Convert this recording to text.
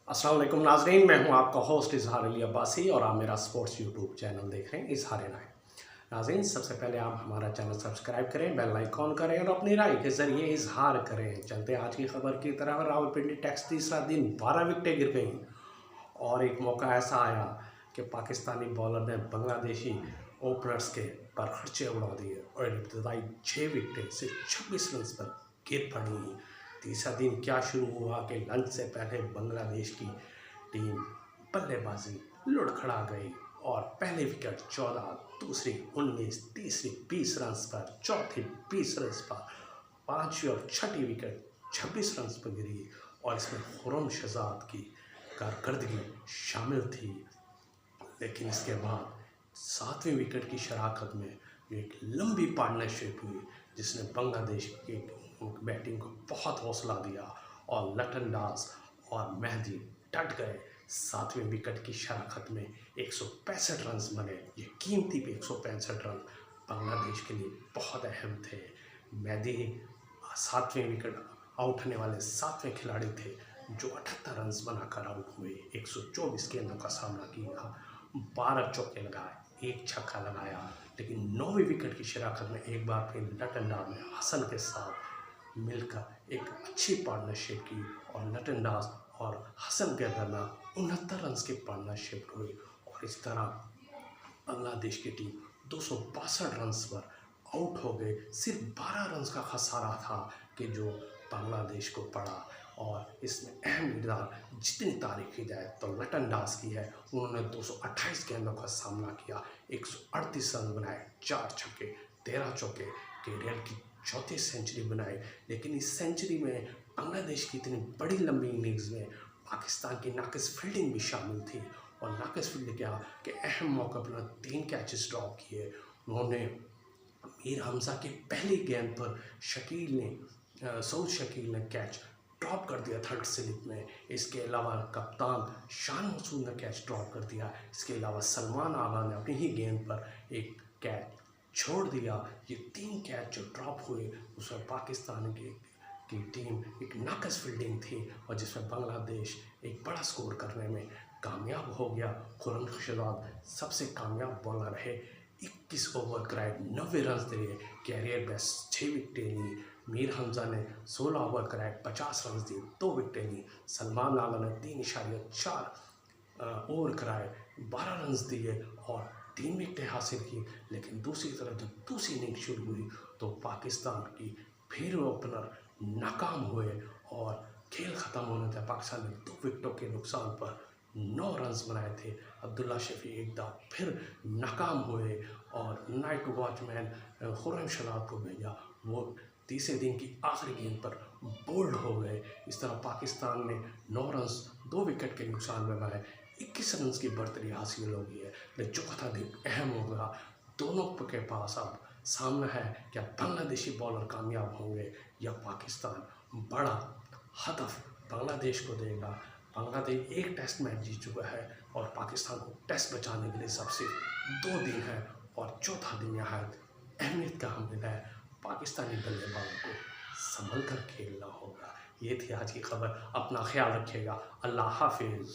अस्सलाम वालेकुम नाजरीन, मैं हूं आपका होस्ट इजहार अली अब्बासी और आप मेरा स्पोर्ट्स यूट्यूब चैनल देख रहे हैं इजहार राय। नाजरीन, सबसे पहले आप हमारा चैनल सब्सक्राइब करें, बेल आइकॉन करें और अपनी राय के ज़रिए इजहार करें। चलते हैं आज की खबर की तरह। रावलपिंडी टेस्ट तीसरा दिन 12 विकेटें गिर गईं और एक मौका ऐसा आया कि पाकिस्तानी बॉलर ने बांग्लादेशी ओपनर्स के पर खर्चे उड़ा दिए और इब्तदाई 6 विकेटें सिर्फ 26 रन पर गिर पड़ी। तीसरा दिन क्या शुरू हुआ कि लंच से पहले बांग्लादेश की टीम बल्लेबाजी लुढ़खड़ा गई और पहले विकेट 14, दूसरी 19, तीसरी 20 रन पर, चौथी 20 रन पर, पांचवी और छठी विकेट 26 रन पर गिरी और इसमें खुर्रम शहजाद की कारकर्दगी शामिल थी। लेकिन इसके बाद सातवें विकेट की शराकत में एक लंबी पार्टनरशिप हुई जिसने बांग्लादेश की बैटिंग को बहुत हौसला दिया और लटन दास और मेहदी डट गए। सातवें विकेट की शराकत में 165 रन बने। ये कीमती 165 रन बांग्लादेश के लिए बहुत अहम थे। मेहदी सातवें विकेट आउट होने वाले सातवें खिलाड़ी थे जो 78 रन बनाकर आउट हुए। 124 गेंदों का सामना किया, 12 चौके लगाए, एक छक्का लगाया। लेकिन 9वीं विकेट की शराकत में एक बार फिर लटन दास ने हसन के साथ मिलकर एक अच्छी पार्टनरशिप की और लटन दास और हसन के दरमियान 69 रन की पार्टनरशिप हुई और इस तरह बांग्लादेश की टीम 262 रन पर आउट हो गए। सिर्फ 12 रन का खसारा था कि जो बांग्लादेश को पड़ा और इसमें अहम किरदार जितनी तारीफ की जाए तो लटन दास की है। उन्होंने 228 गेंदों का सामना किया, 138 रन बनाए, 4 छक्के, 13 चौके, कैरियर की चौथी सेंचुरी बनाई। लेकिन इस सेंचुरी में बांग्लादेश की इतनी बड़ी लंबी इनिंग्स में पाकिस्तान की नाकिस फील्डिंग भी शामिल थी और नाकिस फील्डिंग क्या कि अहम मौके पर 3 कैचेस ड्रॉप किए। उन्होंने मीर हमजा की पहली गेंद पर सऊद शकील ने कैच ड्रॉप कर दिया थर्ड स्लिप में। इसके अलावा कप्तान शान मसूद ने कैच ड्रॉप कर दिया। इसके अलावा सलमान आगा ने अपनी ही गेंद पर एक कैच छोड़ दिया। ये 3 कैच जो ड्रॉप हुए उसमें पाकिस्तान की टीम एक नाकस फील्डिंग थी और जिसमें बांग्लादेश एक बड़ा स्कोर करने में कामयाब हो गया। खुर्रम शहजाद सबसे कामयाब बॉलर रहे, 21 ओवर कराए, 90 रन दिए, कैरियर बेस्ट 6 विकेटें ली। मीर हमजा ने 16 ओवर कराए, 50 रन दिए, 2 विकेटें ली। सलमान आगा ने 3.4 ओवर कराए, 12 रन दिए और 3 विकेटें हासिल की। लेकिन दूसरी तरफ जब दूसरी इनिंग शुरू हुई तो पाकिस्तान की फिर ओपनर नाकाम हुए और खेल ख़त्म होने तक पाकिस्तान ने 2 विकेटों के नुकसान पर 9 रन बनाए थे। अब्दुल्ला शफी एक दफ़ा फिर नाकाम हुए और नाइट वॉचमैन खुर्रम शहजाद को भेजा। वो तीसरे दिन की आखिरी गेंद पर बोल्ड हो गए। इस तरह पाकिस्तान ने 9 रन 2 विकेट के नुकसान में बनाए, 21 रन की बढ़तरी हासिल हो गई है। लेकिन चौथा दिन अहम होगा, दोनों के पास अब सामना है क्या बांग्लादेशी बॉलर कामयाब होंगे या पाकिस्तान बड़ा हदफ बांग्लादेश को देगा। बांग्लादेश एक टेस्ट मैच जीत चुका है और पाकिस्तान को टेस्ट बचाने के लिए सबसे 2 दिन है और चौथा दिन यहाँ अहमियत का हामिल है। पाकिस्तानी बल्लेबाजों को संभल कर खेलना होगा। ये थी आज की खबर। अपना ख्याल रखिएगा। अल्लाह हाफिज़।